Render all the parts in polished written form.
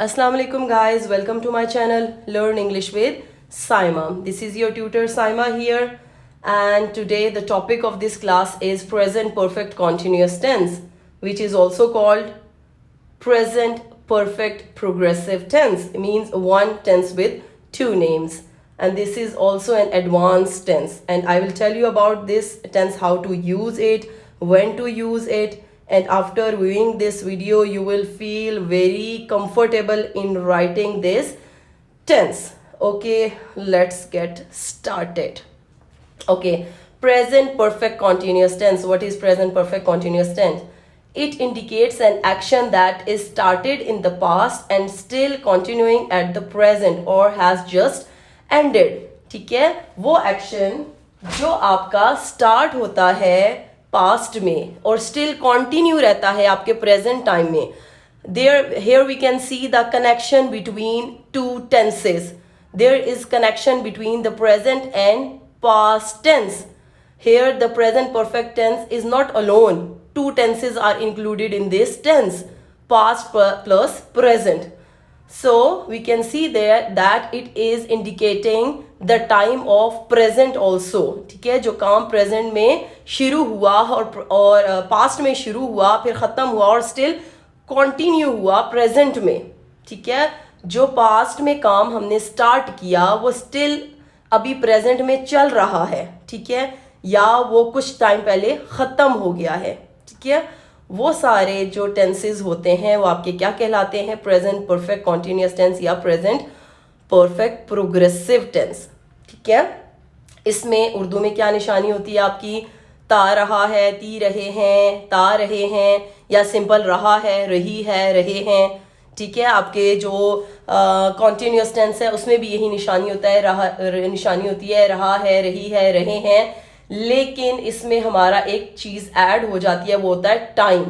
Assalamu alaikum guys, welcome to my channel Learn English with Saima. This is your tutor Saima here, and today the topic of this class is present perfect continuous tense, which is also called present perfect progressive tense. It means one tense with two names, and this is also an advanced tense, and I will tell you about this tense, how to use it, when to use it, and after viewing this video you will feel very comfortable in writing this tense. Okay, let's get started. Okay, present perfect continuous tense. What is present perfect continuous tense? It indicates an action that is started in the past and still continuing at the present or has just ended. ठीक है, वो action जो आपका start होता है past में और still continue रहता है आपके प्रेजेंट टाइम में. Here we can see the connection between two tenses. There is connection between the present and past tense. Here the present perfect tense is not alone. Two tenses are included in this tense, past plus present. So we can see there that it is indicating the time of present also. ठीक है, जो काम present में शुरू हुआ और past में शुरू हुआ फिर ख़त्म हुआ और स्टिल कंटिन्यू हुआ प्रेजेंट में. ठीक है, जो पास्ट में काम हमने स्टार्ट किया वो स्टिल अभी प्रेजेंट में चल रहा है. ठीक है, या वो कुछ टाइम पहले ख़त्म हो गया है. ठीक है, वो सारे जो टेंसेस होते हैं वो आपके क्या कहलाते हैं? प्रेजेंट परफेक्ट कॉन्टिन्यूस टेंस या प्रेजेंट परफेक्ट प्रोग्रेसिव टेंस. ठीक है, इसमें उर्दू में क्या निशानी होती है आपकी? ता रहा है, ती रहे हैं, ता रहे हैं, या सिंपल रहा है, रही है, रहे हैं. ठीक है, आपके जो कॉन्टिन्यूस टेंस है उसमें भी यही निशानी होता है, निशानी होती है रहा है, रही है, रहे हैं. लेकिन इसमें हमारा एक चीज़ ऐड हो जाती है, वो होता है टाइम.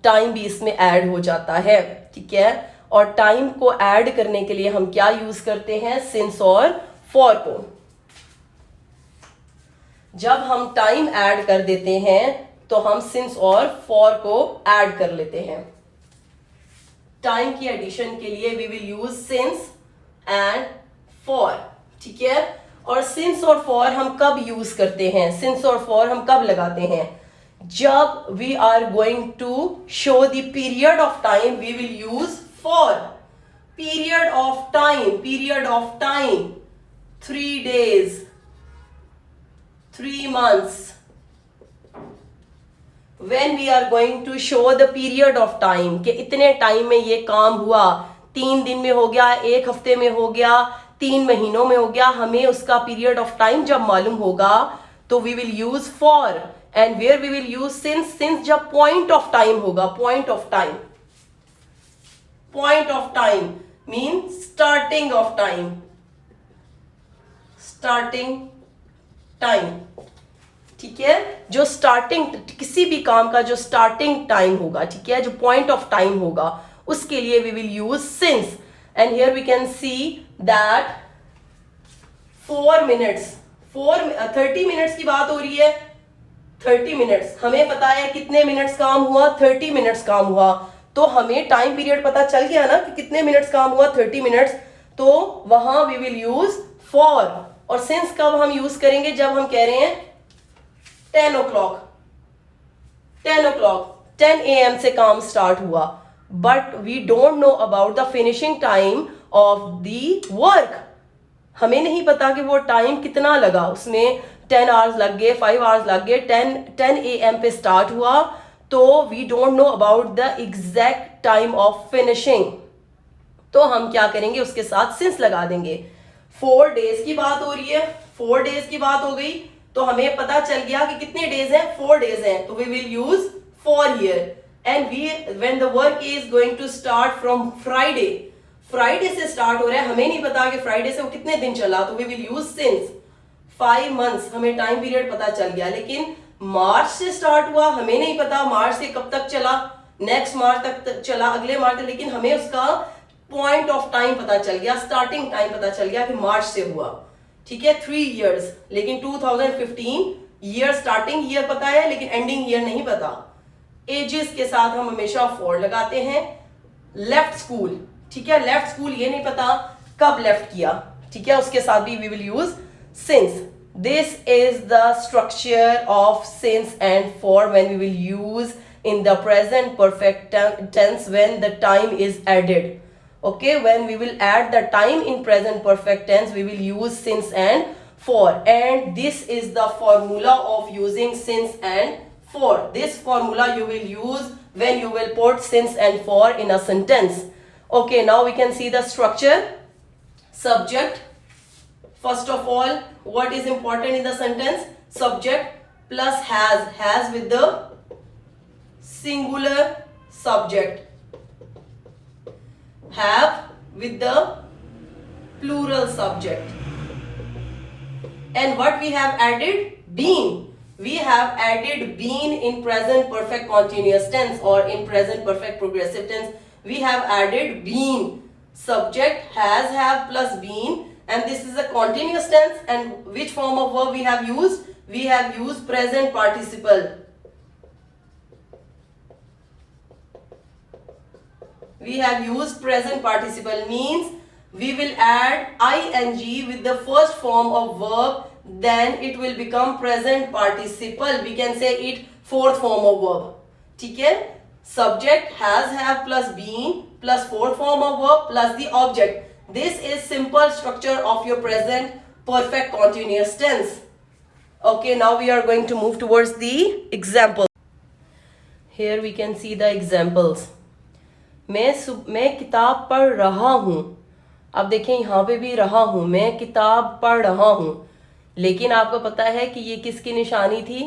टाइम भी इसमें ऐड हो जाता है. ठीक है, और टाइम को ऐड करने के लिए हम क्या यूज करते हैं? सिंस और फॉर को. जब हम टाइम ऐड कर देते हैं तो हम सिंस और फॉर को ऐड कर लेते हैं. टाइम की एडिशन के लिए we will use since and for. ठीक है, और सिंस और फॉर हम कब यूज करते हैं? सिंस और फॉर हम कब लगाते हैं? जब we are going to show the period of time we will use for. Period of time, period of time 3 days, 3 months. When we are going to show the period of time कि इतने time में ये काम हुआ, 3 दिन में हो गया, 1 हफ्ते में हो गया, 3 महीनों में हो गया, हमें उसका पीरियड ऑफ टाइम जब मालूम होगा तो we will use for. And where we will use since. Since जब पॉइंट ऑफ टाइम होगा. Point of time, point of time mean starting of time, starting time. ठीक है, जो स्टार्टिंग किसी भी काम का जो स्टार्टिंग टाइम होगा, ठीक है, जो पॉइंट ऑफ टाइम होगा, उसके लिए we will use since. And here we can see that 4 minutes, 30 minutes की बात हो रही है. 30 मिनट्स, हमें पता है कितने मिनट्स काम हुआ? 30 मिनट्स काम हुआ. तो हमें टाइम पीरियड पता चल गया ना कि कितने मिनट्स काम हुआ? 30 मिनट्स. तो वहां वी विल यूज फॉर. और सिंस कब हम यूज करेंगे? जब हम कह रहे हैं 10 o'clock, 10 o'clock, 10 AM से काम स्टार्ट हुआ, but we don't know about the finishing time of the work. हमें नहीं पता कि वो टाइम कितना लगा, उसमें 10 hours लग गए, 5 hours लग गए, 10 AM पे स्टार्ट हुआ, तो we don't know about the exact time of finishing. तो हम क्या करेंगे? उसके साथ सिंस लगा देंगे. 4 days की बात हो रही है, 4 days की बात हो गई, तो हमें पता चल गया कि कितने डेज हैं? 4 days हैं, तो we will use for here. And we when the work is going to start from Friday, Friday से स्टार्ट हो रहा है, हमें नहीं पता कि फ्राइडे से वो कितने दिन चला, तो we will use since. 5 months, हमें टाइम पीरियड पता चल गया. लेकिन मार्च से स्टार्ट हुआ, हमें नहीं पता मार्च से कब तक चला, नेक्स्ट मार्च तक चला, अगले मार्च तक, लेकिन हमें उसका पॉइंट ऑफ टाइम पता चल गया, स्टार्टिंग टाइम पता चल गया कि मार्च से हुआ. ठीक है, 3 years. लेकिन 2015 ईयर, स्टार्टिंग ईयर पता है लेकिन एंडिंग ईयर नहीं पता. एजेस के साथ हम हमेशा फॉर लगाते हैं. लेफ्ट स्कूल, ठीक है, लेफ्ट स्कूल ये नहीं पता कब लेफ्ट किया, ठीक है, उसके साथ भी we will use since. This is the structure of since and for when we will use in the present perfect tense when the time is added. Okay, when we will add the time in present perfect tense, we will use since and for. And this is the formula of using since and for. This formula you will use when you will put since and for in a sentence. Okay, now we can see the structure. Subject. First of all, what is important in the sentence? Subject plus has with the singular subject, have with the plural subject. And what we have added? Been. We have added been in present perfect continuous tense or in present perfect progressive tense. We have added been. Subject has, have plus been. And this is a continuous tense, and which form of verb we have used? We have used present participle. We have used present participle, means we will add ing with the first form of verb, then it will become present participle. We can say it fourth form of verb. ठीक है, subject has, have plus been plus fourth form of verb plus the object. This is simple structure of your present perfect continuous tense. Okay, now we are going to move towards the example. Here we can see the examples. मैं किताब पढ़ रहा हूँ. अब देखें यहाँ पे भी रहा हूँ, मैं किताब पढ़ रहा हूँ, लेकिन आपको पता है कि ये किसकी निशानी थी?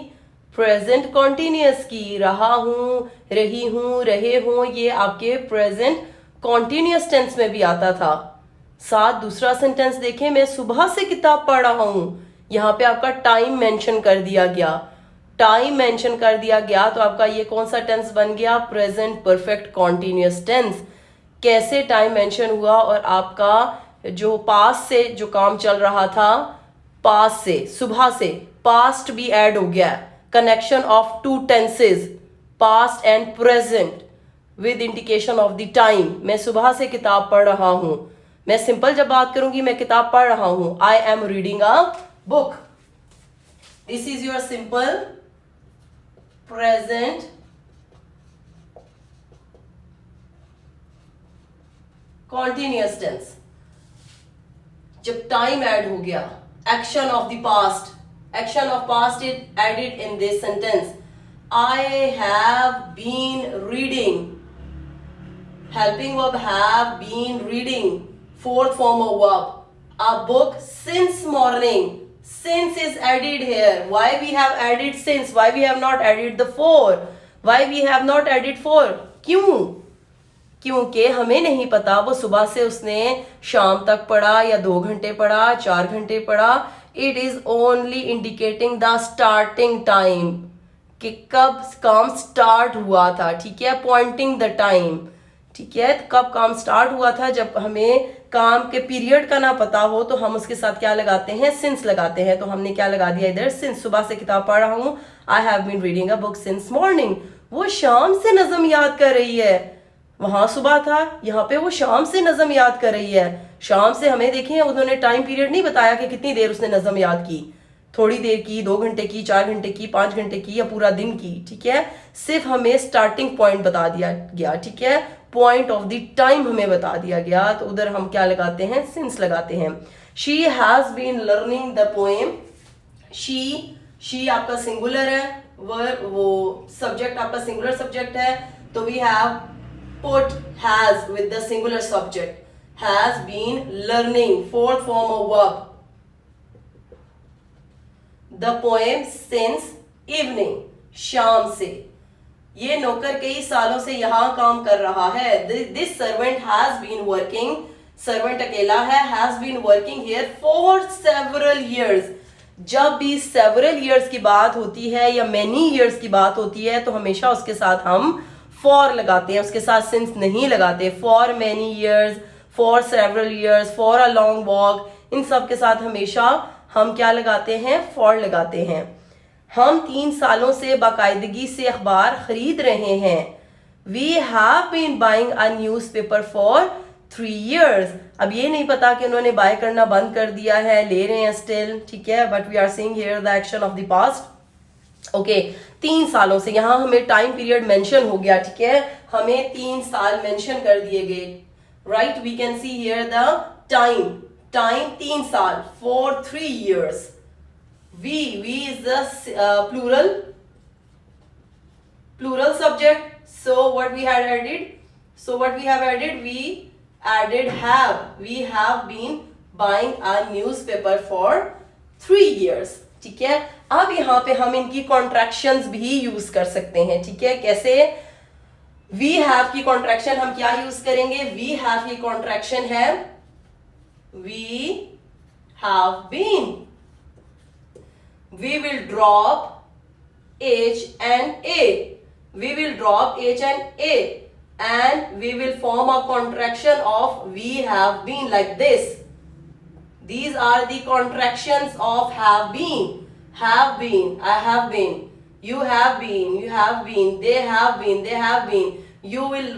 प्रेजेंट कॉन्टिन्यूस की. रहा हूँ, रही हूँ, रहे हूँ, ये आपके प्रेजेंट कॉन्टिन्यूस टेंस में भी आता था. साथ दूसरा सेंटेंस देखें, मैं सुबह से किताब पढ़ रहा हूँ. यहाँ पे आपका टाइम मेंशन कर दिया गया. टाइम मेंशन कर दिया गया तो आपका ये कौन सा टेंस बन गया? Present perfect continuous tense. कैसे टाइम मेंशन हुआ? और आपका जो पास्ट से जो काम चल रहा था, पास्ट से, सुबह से पास्ट भी ऐड हो गया. Connection of two tenses, past and present with indication of the time. मैं सुबह से किताब पढ़ रहा हूँ. मैं सिंपल जब बात करूंगी, मैं किताब पढ़ रहा हूं, I am reading a book. This is your simple present continuous tense. जब टाइम ऐड हो गया, action of the past, action of past is added in this sentence. I have been reading, helping verb have been reading, fourth form of verb, a book since morning. Since is added here. Why we have added since? Why we have not added the for? Why we have not added for? क्यों? क्योंकि हमें नहीं पता वो सुबह से उसने शाम तक पढ़ा या 2 घंटे पढ़ा, 4 घंटे पढ़ा. It is only indicating the starting time, कि कब काम स्टार्ट हुआ था. ठीक है, pointing the time. ठीक है, कब काम स्टार्ट हुआ था. जब हमें काम के पीरियड का ना पता हो तो हम उसके साथ क्या लगाते हैं? सिंस लगाते हैं. तो हमने क्या लगा दिया इधर? सिंस. सुबह से किताब पढ़ रहा हूँ, I have been reading a book since morning. वो शाम से नज़म याद कर रही है. वहां सुबह था, यहाँ पे वो शाम से नज़म याद कर रही है. शाम से हमें देखें, उन्होंने टाइम पीरियड नहीं बताया कि कितनी देर उसने नज़म याद की. थोड़ी देर की, 2 घंटे की, 4 घंटे की, 5 घंटे की या पूरा दिन की. ठीक है, सिर्फ हमें स्टार्टिंग पॉइंट बता दिया गया. ठीक है, पॉइंट ऑफ द टाइम हमें बता दिया गया. तो उधर हम क्या लगाते हैं? सिंस लगाते हैं. She has been learning the poem. She आपका सिंगुलर है, वो सब्जेक्ट आपका सिंगुलर सब्जेक्ट है, तो we have put has with the singular subject. Has been learning, fourth form of verb, the poem since evening, शाम से. ये नौकर कई सालों से यहाँ काम कर रहा है. This servant has been working, servant अकेला है, has been working here for several years. जब भी सेवरल ईयर्स की बात होती है या मेनी ईयर्स की बात होती है तो हमेशा उसके साथ हम फॉर लगाते हैं, उसके साथ सिंस नहीं लगाते. For many years, for several years, for a long walk, इन सब के साथ हमेशा हम क्या लगाते हैं? फॉर लगाते हैं. हम 3 सालों से बाकायदगी से अखबार खरीद रहे हैं. We have been buying a newspaper for 3 years. अब ये नहीं पता कि उन्होंने बाय करना बंद कर दिया है, ले रहे हैं स्टिल, ठीक है, but we are seeing here the action of the past. Okay, 3 सालों से, यहाँ हमें टाइम पीरियड मेंशन हो गया, ठीक है, हमें 3 साल मेंशन कर दिए गए, right. We can see here the time 3 साल, for 3 years. We is the plural subject. So what we had added? We added have. We have been buying a newspaper for 3 years. ठीक है. अब यहाँ पे हम इनकी कॉन्ट्रैक्शंस भी use कर सकते हैं, ठीक है. कैसे? we have की कॉन्ट्रैक्शन हम क्या यूज करेंगे? we have की कॉन्ट्रैक्शन है we have been. We will drop H and A. We will drop H and A, and we will form a contraction of we have been, like this. These are the contractions of have been. Have been, I have been. You have been, you have been. They have been, they have been. You will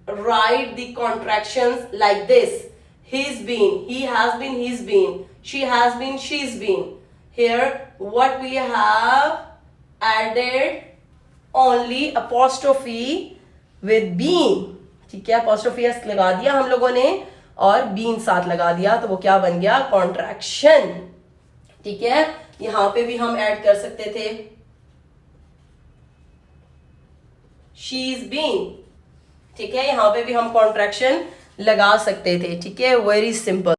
write the contractions like this. He's been, he has been, he's been. She has been, she's been. Here what we have added only apostrophe with been, ठीक है, apostrophe s लगा दिया हम लोगों ने और been साथ लगा दिया, तो वो क्या बन गया? कॉन्ट्रैक्शन, ठीक है. यहां पे भी हम ऐड कर सकते थे she's been, ठीक है, यहां पे भी हम कॉन्ट्रैक्शन लगा सकते थे, ठीक है. Very simple.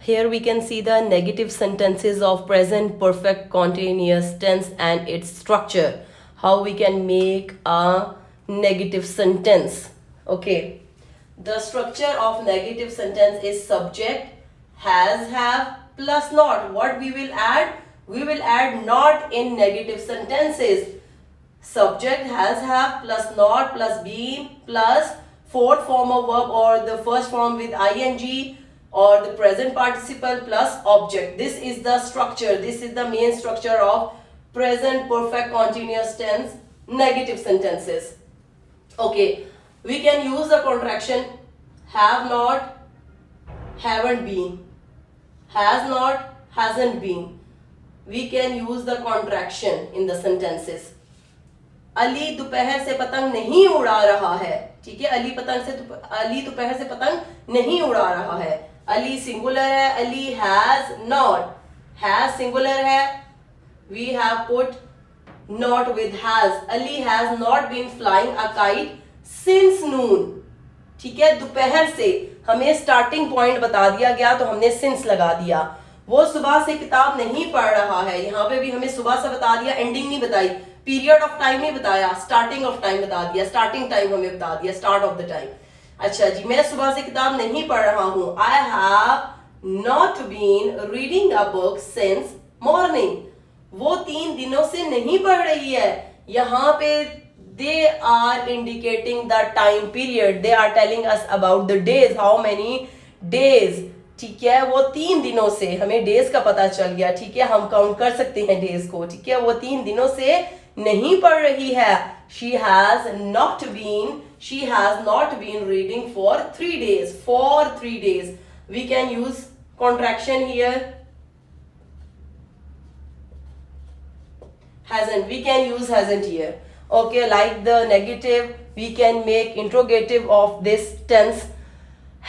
Here we can see the negative sentences of present perfect continuous tense and its structure. How we can make a negative sentence. Okay. The structure of negative sentence is subject, has, have plus not. What we will add? We will add not in negative sentences. Subject, has, have plus not plus been plus fourth form of verb or the first form with ing or the present participle plus object. This is the structure. This is the main structure of present perfect continuous tense negative sentences. Okay, we can use the contraction have not, haven't been, has not, hasn't been. We can use the contraction in the sentences. Ali दोपहर से पतंग नहीं उड़ा रहा है, ठीक है. अली दोपहर से पतंग नहीं उड़ा रहा है. अली सिंगुलर है, Ali has not, has singular है, we have put not with has. Ali has not been flying a kite since noon, ठीक है. दोपहर से हमें स्टार्टिंग पॉइंट बता दिया गया तो हमने सिंस लगा दिया. वो सुबह से किताब नहीं पढ़ रहा है, यहाँ पे भी हमें सुबह से बता दिया, एंडिंग नहीं बताई, पीरियड ऑफ टाइम नहीं बताया, स्टार्टिंग ऑफ टाइम बता दिया, स्टार्टिंग टाइम हमें बता दिया, स्टार्ट ऑफ द टाइम. अच्छा जी, मैं सुबह से किताब नहीं पढ़ रहा हूं. I have not been reading a book since morning. वो 3 दिनों से नहीं पढ़ रही है. यहाँ पे they are indicating the time period. They are telling us about the days, how many days, ठीक है. वो 3 दिनों से, हमें डेज का पता चल गया, ठीक है, हम काउंट कर सकते हैं डेज को, ठीक है. वो 3 दिनों से नहीं पढ़ रही है. She has not been reading for 3 days. For 3 days. We can use contraction here. Hasn't. We can use hasn't here. Okay, like the negative, we can make interrogative of this tense.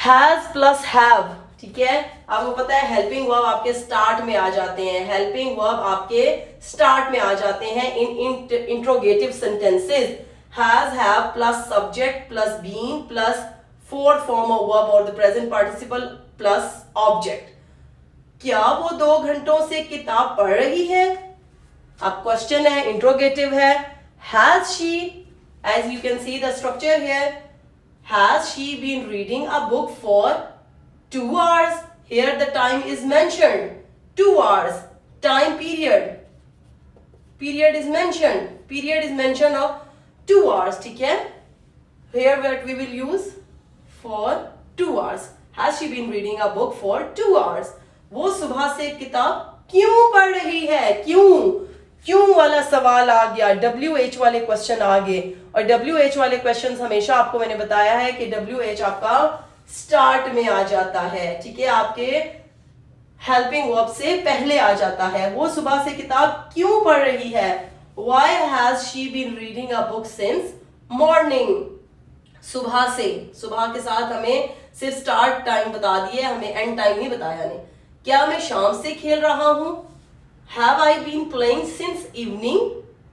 Has plus have. ठीक है. आपको पता है helping verb आपके start में आ जाते हैं, हेल्पिंग वर्ब आपके स्टार्ट में आ जाते हैं in interrogative sentences. Has, have plus subject plus been plus fourth form of verb और the present participle plus object. क्या वो 2 घंटों से किताब पढ़ रही है? अब क्वेश्चन है, इंट्रोगेटिव है. Has she, as you can see the structure here, has she been reading a book for 2 hours. Here the time is mentioned, 2 hours. Time period, period is mentioned of 2 hours, ठीक है. Here what we will use for 2 hours. Has she been reading a book for 2 hours? वो सुबह से किताब क्यों पढ़ रही है? क्यों वाला सवाल आ गया, WH वाले क्वेश्चन आ गए. और WH वाले क्वेश्चंस हमेशा आपको मैंने बताया है कि WH आपका स्टार्ट में आ जाता है, ठीक है, आपके हेल्पिंग वर्ब से पहले आ जाता है। वो सुबह से किताब क्यों पढ़ रही है? Why has she been reading a book since morning? सुबह से, सुबह के साथ हमें सिर्फ स्टार्ट टाइम बता दिए, हमें एंड टाइम नहीं बताया ने। क्या मैं शाम से खेल रहा हूं? Have I been playing since evening?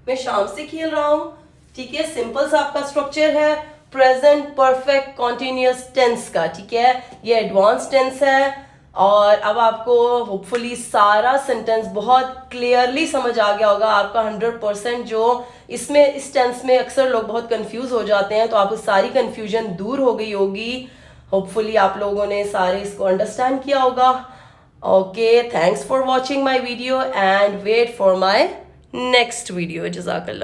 मैं शाम से खेल रहा हूं, ठीक है। सिंपल सा आपका स्ट्रक्चर है प्रेजेंट परफेक्ट कॉन्टिन्यूअस टेंस का, ठीक है। ये एडवांस टेंस है और अब आपको होपफुली सारा सेंटेंस बहुत क्लियरली समझ आ गया होगा। आपका 100% जो इसमें इस टेंस में अक्सर लोग बहुत कंफ्यूज हो जाते हैं, तो आपको सारी कंफ्यूजन दूर हो गई होगी। होपफुली आप लोगों ने सारे इसको अंडरस्टैंड किया होगा। Okay, thanks for watching my video and wait for my next video. जज़ाकल्लाह।